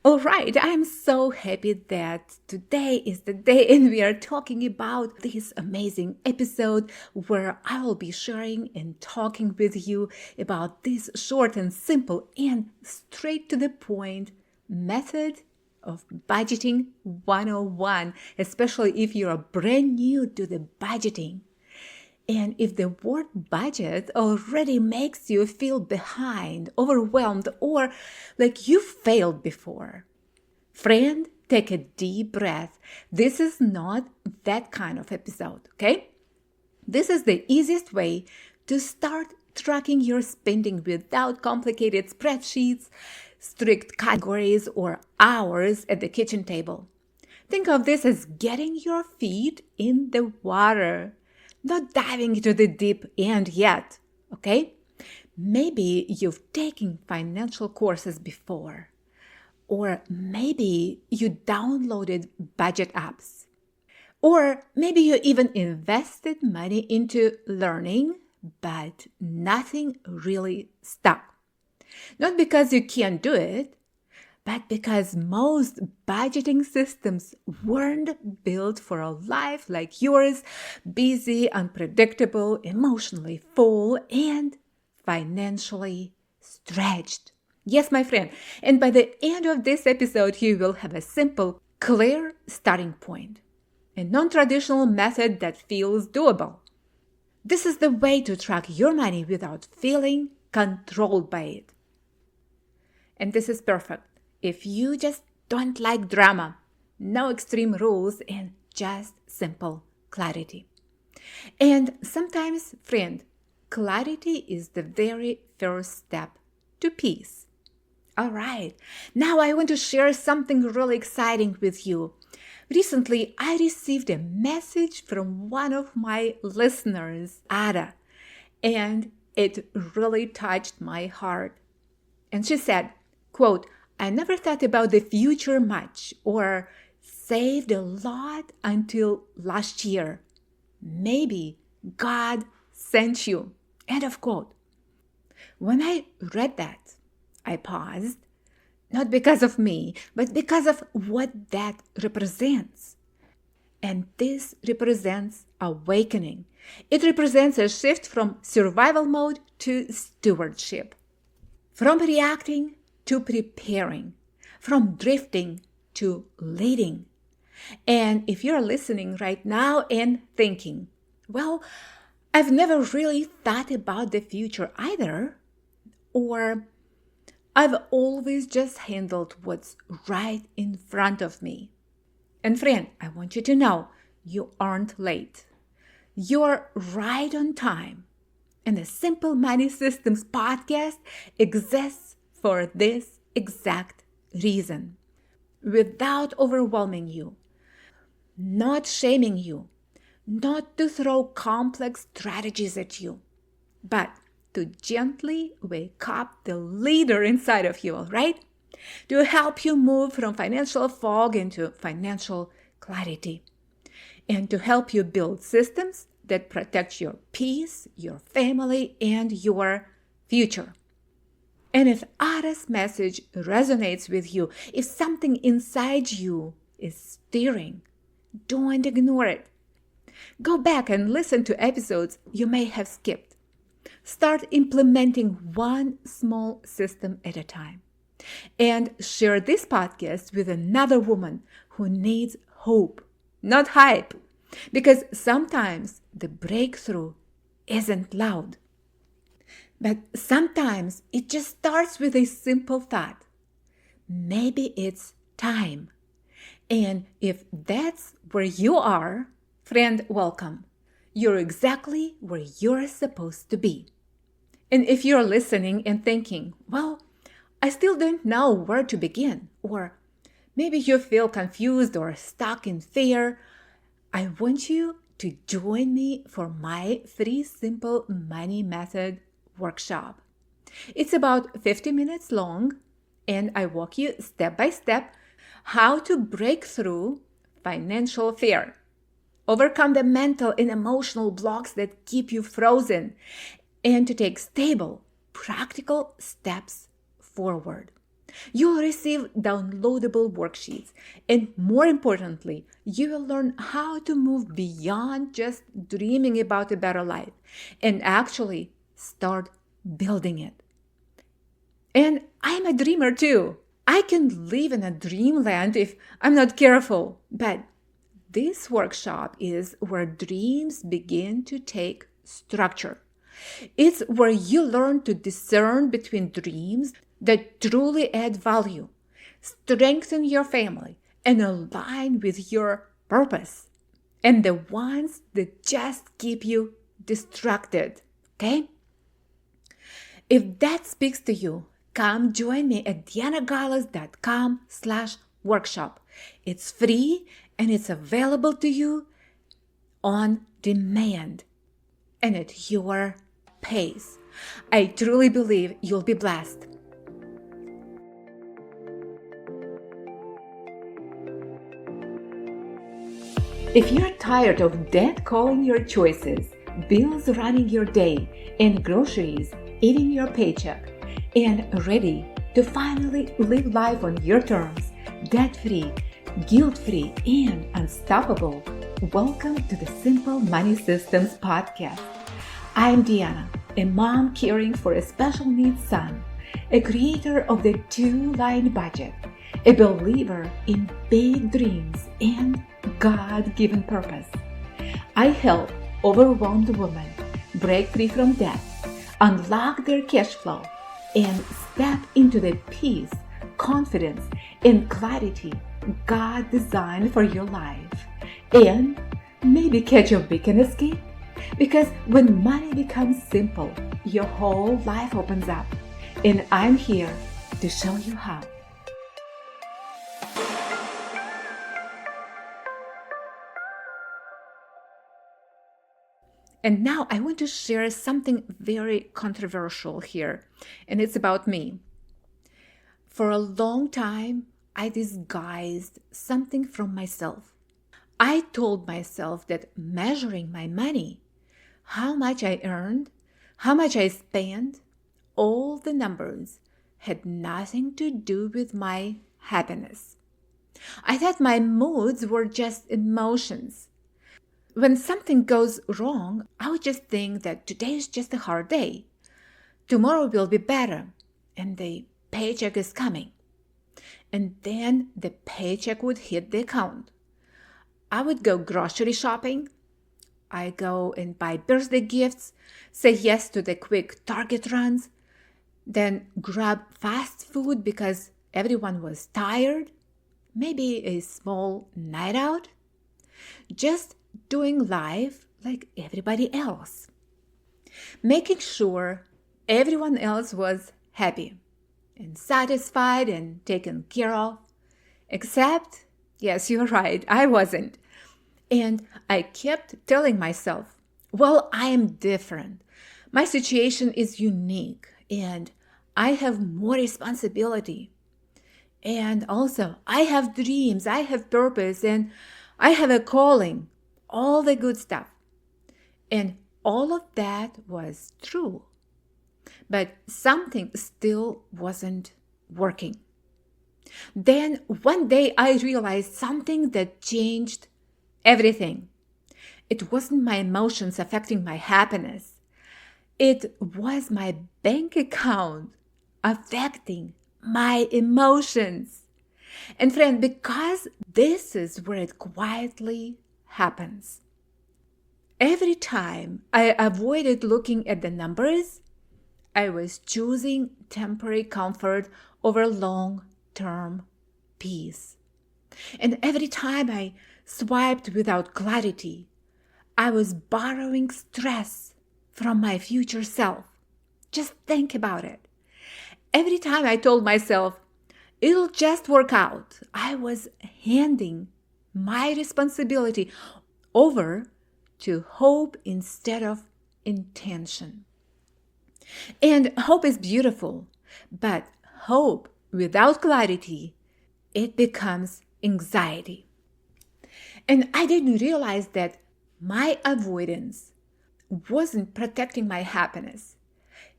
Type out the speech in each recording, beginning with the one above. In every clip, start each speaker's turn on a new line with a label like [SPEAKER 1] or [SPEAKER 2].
[SPEAKER 1] All right, I'm so happy that today is the day and we are talking about this amazing episode where I will be sharing and talking with you about this short and simple and straight to the point method of budgeting 101, especially if you're brand new to the budgeting. And if the word budget already makes you feel behind, overwhelmed, or like you failed before, friend, take a deep breath. This is not that kind of episode, okay? This is the easiest way to start tracking your spending without complicated spreadsheets, strict categories, or hours at the kitchen table. Think of this as getting your feet in the water, not diving into the deep end yet, okay? Maybe you've taken financial courses before, or maybe you downloaded budget apps, or maybe you even invested money into learning, but nothing really stuck. Not because you can't do it, but because most budgeting systems weren't built for a life like yours, busy, unpredictable, emotionally full, and financially stretched. Yes, my friend. And by the end of this episode, you will have a simple, clear starting point, a non-traditional method that feels doable. This is the way to track your money without feeling controlled by it. And this is perfect if you just don't like drama, no extreme rules, and just simple clarity. And sometimes, friend, clarity is the very first step to peace. All right, now I want to share something really exciting with you. Recently, I received a message from one of my listeners, Ada, and it really touched my heart. And she said, quote, I never thought about the future much or saved a lot until last year. Maybe God sent you. End of quote. When I read that, I paused, not because of me, but because of what that represents. And this represents awakening. It represents a shift from survival mode to stewardship, from reacting to preparing, from drifting to leading. And if you're listening right now and thinking, well, I've never really thought about the future either, or I've always just handled what's right in front of me. And friend, I want you to know you aren't late. You're right on time. And the Simple Money Systems podcast exists for this exact reason. Without overwhelming you, not shaming you, not to throw complex strategies at you, but to gently wake up the leader inside of you, right? To help you move from financial fog into financial clarity, and to help you build systems that protect your peace, your family, and your future. And if Ada's message resonates with you, if something inside you is stirring, don't ignore it. Go back and listen to episodes you may have skipped. Start implementing one small system at a time. And share this podcast with another woman who needs hope, not hype. Because sometimes the breakthrough isn't loud. But sometimes it just starts with a simple thought. Maybe it's time. And if that's where you are, friend, welcome. You're exactly where you're supposed to be. And if you're listening and thinking, well, I still don't know where to begin, or maybe you feel confused or stuck in fear, I want you to join me for my free Simple Money Method workshop. It's about 50 minutes long, and I walk you step by step how to break through financial fear, overcome the mental and emotional blocks that keep you frozen, and to take stable, practical steps forward. You will receive downloadable worksheets, and more importantly, you will learn how to move beyond just dreaming about a better life and actually start building it. And I'm a dreamer too. I can live in a dreamland if I'm not careful. But this workshop is where dreams begin to take structure. It's where you learn to discern between dreams that truly add value, strengthen your family, and align with your purpose, and the ones that just keep you distracted. Okay? If that speaks to you, come join me at dianagalas.com/workshop. It's free and it's available to you on demand and at your pace. I truly believe you'll be blessed. If you're tired of debt calling your choices, bills running your day, and groceries eating your paycheck, and ready to finally live life on your terms, debt-free, guilt-free, and unstoppable, welcome to the Simple Money Systems podcast. I'm Diana, a mom caring for a special needs son, a creator of the 2-line budget, a believer in big dreams and God-given purpose. I help overwhelmed women break free from debt, unlock their cash flow, and step into the peace, confidence, and clarity God designed for your life. And maybe catch a weekend escape. Because when money becomes simple, your whole life opens up. And I'm here to show you how. And now I want to share something very controversial here, and it's about me. For a long time, I disguised something from myself. I told myself that measuring my money, how much I earned, how much I spent, all the numbers had nothing to do with my happiness. I thought my moods were just emotions. When something goes wrong, I would just think that today is just a hard day. Tomorrow will be better, and the paycheck is coming. And then the paycheck would hit the account. I would go grocery shopping. I go and buy birthday gifts, say yes to the quick Target runs, then grab fast food because everyone was tired, maybe a small night out. Just doing life like everybody else, making sure everyone else was happy and satisfied and taken care of, except, yes, you're right, I wasn't. And I kept telling myself, well, I am different. My situation is unique and I have more responsibility. And also, I have dreams, I have purpose, and I have a calling. All the good stuff. And all of that was true. But something still wasn't working. Then one day I realized something that changed everything. It wasn't my emotions affecting my happiness. It was my bank account affecting my emotions. And friend, because this is where it quietly happens. Every time I avoided looking at the numbers, I was choosing temporary comfort over long-term peace. And every time I swiped without clarity, I was borrowing stress from my future self. Just think about it. Every time I told myself, it'll just work out, I was handing my responsibility over to hope instead of intention. And hope is beautiful, but hope without clarity, it becomes anxiety. And I didn't realize that my avoidance wasn't protecting my happiness.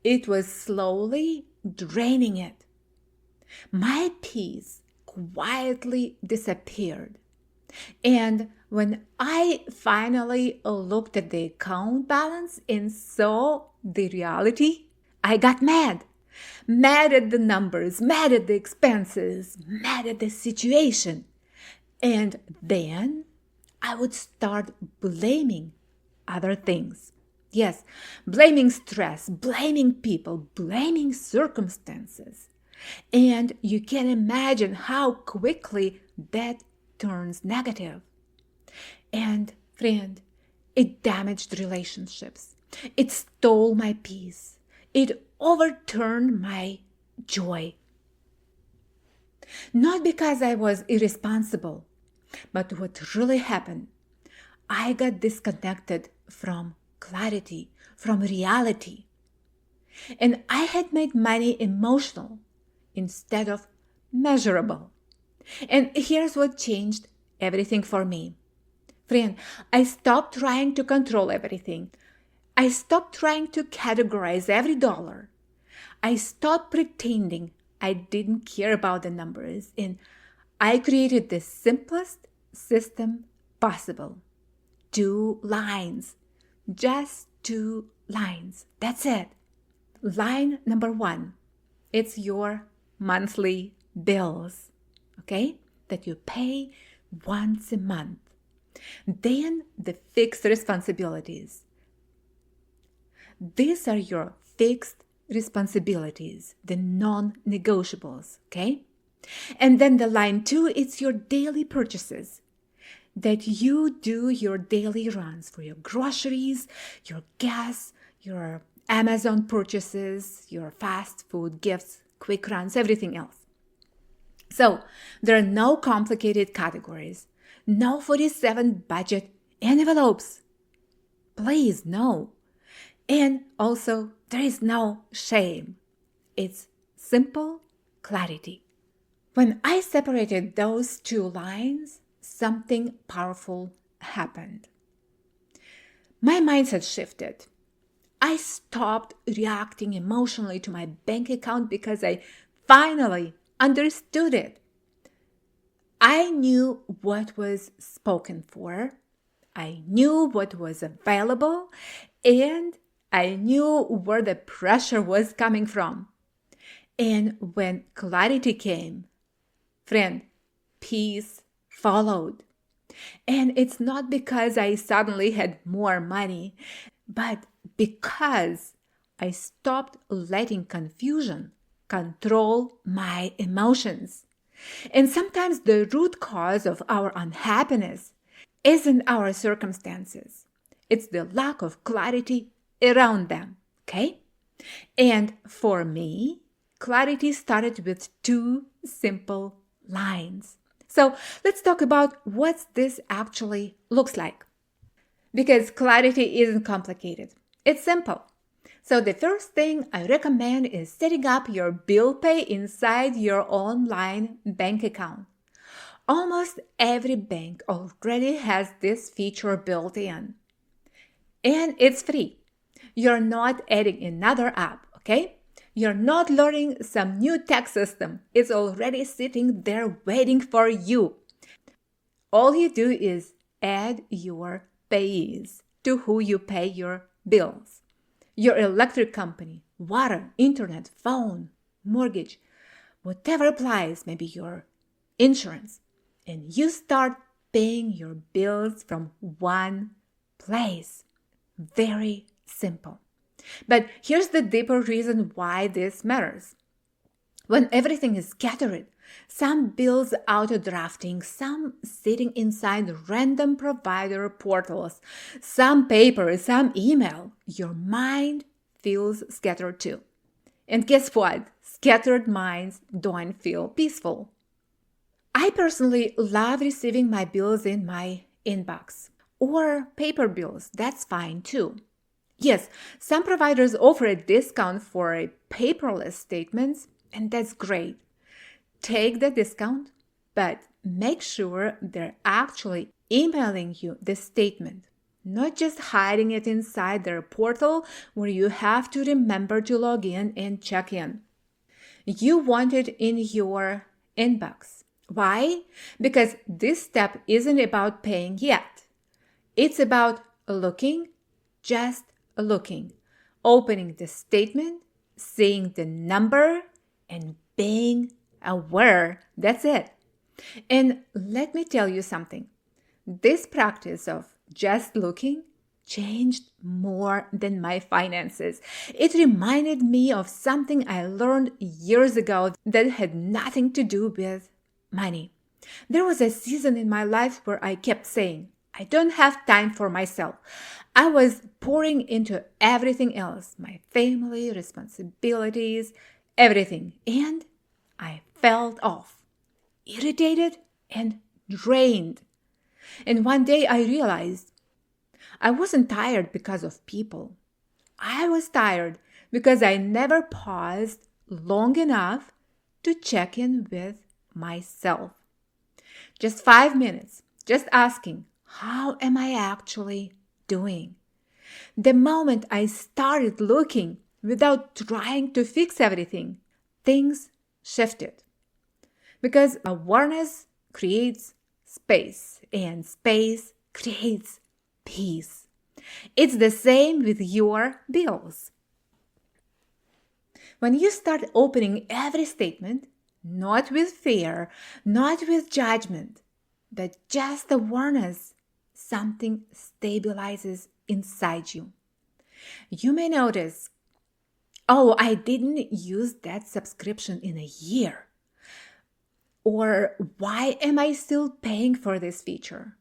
[SPEAKER 1] It was slowly draining it. My peace quietly disappeared. And when I finally looked at the account balance and saw the reality, I got mad. Mad at the numbers, mad at the expenses, mad at the situation. And then I would start blaming other things. Yes, blaming stress, blaming people, blaming circumstances. And you can imagine how quickly that turns negative. And friend, it damaged relationships. It stole my peace. It overturned my joy. Not because I was irresponsible, but what really happened, I got disconnected from clarity, from reality. And I had made money emotional instead of measurable. And here's what changed everything for me. Friend, I stopped trying to control everything. I stopped trying to categorize every dollar. I stopped pretending I didn't care about the numbers, and I created the simplest system possible. 2 lines. Just 2 lines. That's it. Line number 1. It's your monthly bills, okay? That you pay once a month. Then the fixed responsibilities. These are your fixed responsibilities, the non-negotiables, okay? And then the line 2, it's your daily purchases. That you do your daily runs for your groceries, your gas, your Amazon purchases, your fast food gifts, quick runs, everything else. So there are no complicated categories, no 47 budget envelopes. Please, no. And also, there is no shame. It's simple clarity. When I separated those 2 lines, something powerful happened. My mindset shifted. I stopped reacting emotionally to my bank account because I finally understood it. I knew what was spoken for. I knew what was available, and I knew where the pressure was coming from. And when clarity came, friend, peace followed. And it's not because I suddenly had more money, but because I stopped letting confusion control my emotions. And sometimes the root cause of our unhappiness isn't our circumstances. It's the lack of clarity around them, okay? And for me, clarity started with 2 simple lines. So let's talk about what this actually looks like. Because clarity isn't complicated. It's simple. So the first thing I recommend is setting up your bill pay inside your online bank account. Almost every bank already has this feature built in. And it's free. You're not adding another app, okay? You're not learning some new tech system. It's already sitting there waiting for you. All you do is add your payees to who you pay your bills. Your electric company, water, internet, phone, mortgage, whatever applies, maybe your insurance. And you start paying your bills from one place. Very simple. But here's the deeper reason why this matters. When everything is scattered, some bills auto-drafting, some sitting inside random provider portals, some paper, some email, your mind feels scattered too. And guess what? Scattered minds don't feel peaceful. I personally love receiving my bills in my inbox. Or paper bills, that's fine too. Yes, some providers offer a discount for a paperless statements, and that's great. Take the discount, but make sure they're actually emailing you the statement, not just hiding it inside their portal where you have to remember to log in and check in. You want it in your inbox. Why? Because this step isn't about paying yet. It's about looking, just looking, opening the statement, seeing the number, and being aware. That's it. And let me tell you something. This practice of just looking changed more than my finances. It reminded me of something I learned years ago that had nothing to do with money. There was a season in my life where I kept saying, I don't have time for myself. I was pouring into everything else, my family, responsibilities, everything. And I felt off, irritated and drained. And one day I realized I wasn't tired because of people. I was tired because I never paused long enough to check in with myself. Just 5 minutes, just asking, how am I actually doing? The moment I started looking without trying to fix everything, things shifted. Because awareness creates space, and space creates peace. It's the same with your bills. When you start opening every statement, not with fear, not with judgment, but just awareness, something stabilizes inside you. You may notice, oh, I didn't use that subscription in a year. Or why am I still paying for this feature?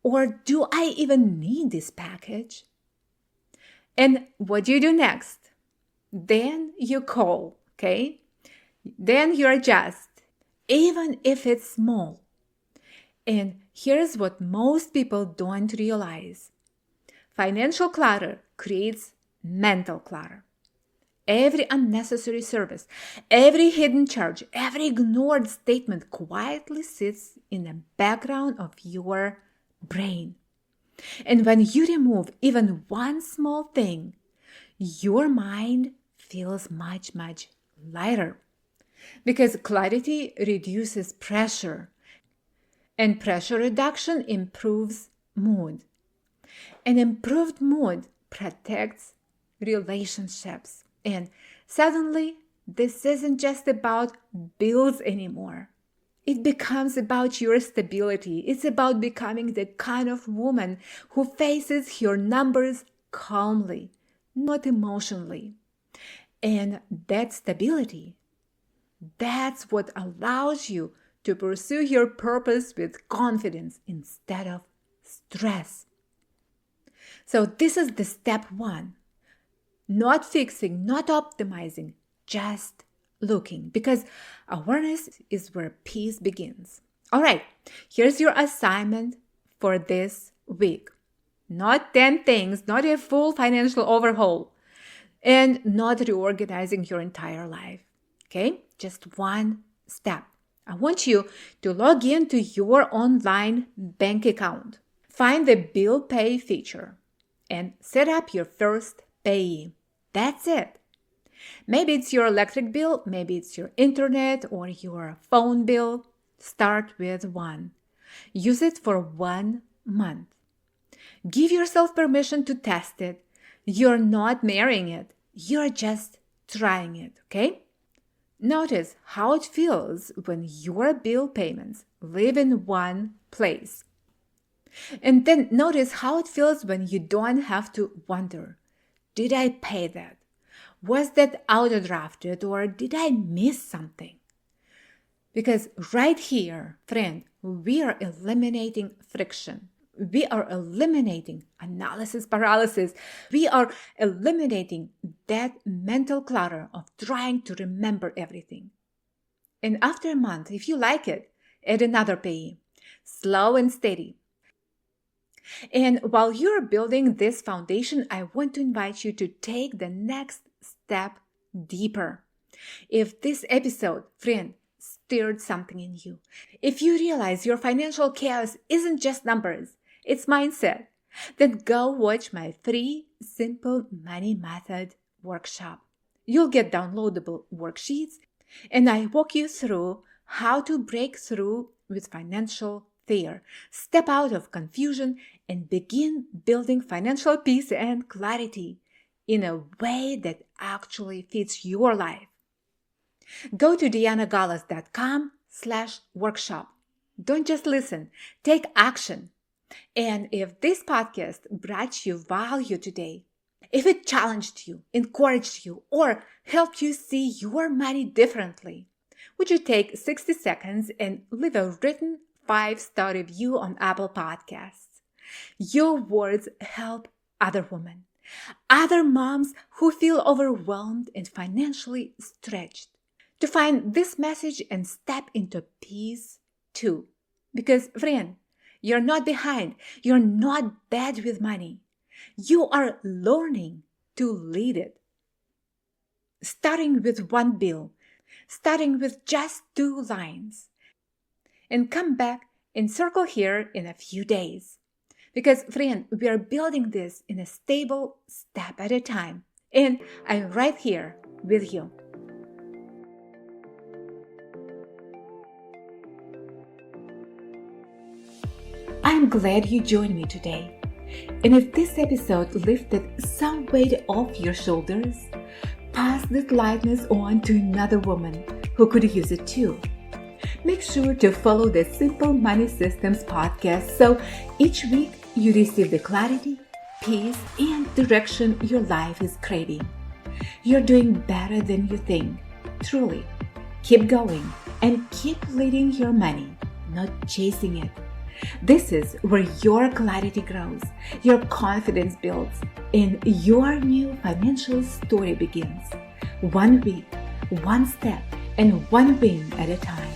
[SPEAKER 1] Or do I even need this package? And what do you do next? Then you call, okay? Then you adjust, even if it's small. And here's what most people don't realize. Financial clutter creates mental clutter. Every unnecessary service, every hidden charge, every ignored statement quietly sits in the background of your brain. And when you remove even one small thing, your mind feels much, much lighter. Because clarity reduces pressure, and pressure reduction improves mood. An improved mood protects relationships. And suddenly, this isn't just about bills anymore. It becomes about your stability. It's about becoming the kind of woman who faces her numbers calmly, not emotionally. And that stability, that's what allows you to pursue your purpose with confidence instead of stress. So this is the step one. Not fixing, not optimizing, just looking. Because awareness is where peace begins. All right, here's your assignment for this week. Not 10 things, not a full financial overhaul, and not reorganizing your entire life. Okay, just one step. I want you to log into your online bank account. Find the bill pay feature and set up your first payee. That's it. Maybe it's your electric bill, maybe it's your internet or your phone bill. Start with one. Use it for 1 month. Give yourself permission to test it. You're not marrying it. You're just trying it, okay? Notice how it feels when your bill payments live in one place. And then notice how it feels when you don't have to wonder, did I pay that? Was that auto-drafted or did I miss something? Because right here, friend, we are eliminating friction. We are eliminating analysis paralysis. We are eliminating that mental clutter of trying to remember everything. And after a month, if you like it, add another payee. Slow and steady. And while you're building this foundation, I want to invite you to take the next step deeper. If this episode, friend, stirred something in you, if you realize your financial chaos isn't just numbers, it's mindset, then go watch my free Simple Money Method workshop. You'll get downloadable worksheets, and I walk you through how to break through with financial fear, step out of confusion, and begin building financial peace and clarity in a way that actually fits your life. Go to dianagalas.com/workshop. Don't just listen, take action. And if this podcast brought you value today, if it challenged you, encouraged you, or helped you see your money differently, would you take 60 seconds and leave a written 5-star review on Apple Podcasts? Your words help other women, other moms who feel overwhelmed and financially stretched, to find this message and step into peace too. Because, friend, you're not behind. You're not bad with money. You are learning to lead it. Starting with one bill, starting with just 2 lines. And come back and circle here in a few days. Because, friend, we are building this in a stable step at a time. And I'm right here with you. I'm glad you joined me today. And if this episode lifted some weight off your shoulders, pass this lightness on to another woman who could use it too. Make sure to follow the Simple Money Systems podcast so each week you receive the clarity, peace, and direction your life is craving. You're doing better than you think. Truly. Keep going and keep leading your money, not chasing it. This is where your clarity grows, your confidence builds, and your new financial story begins. One week, one step, and one win at a time.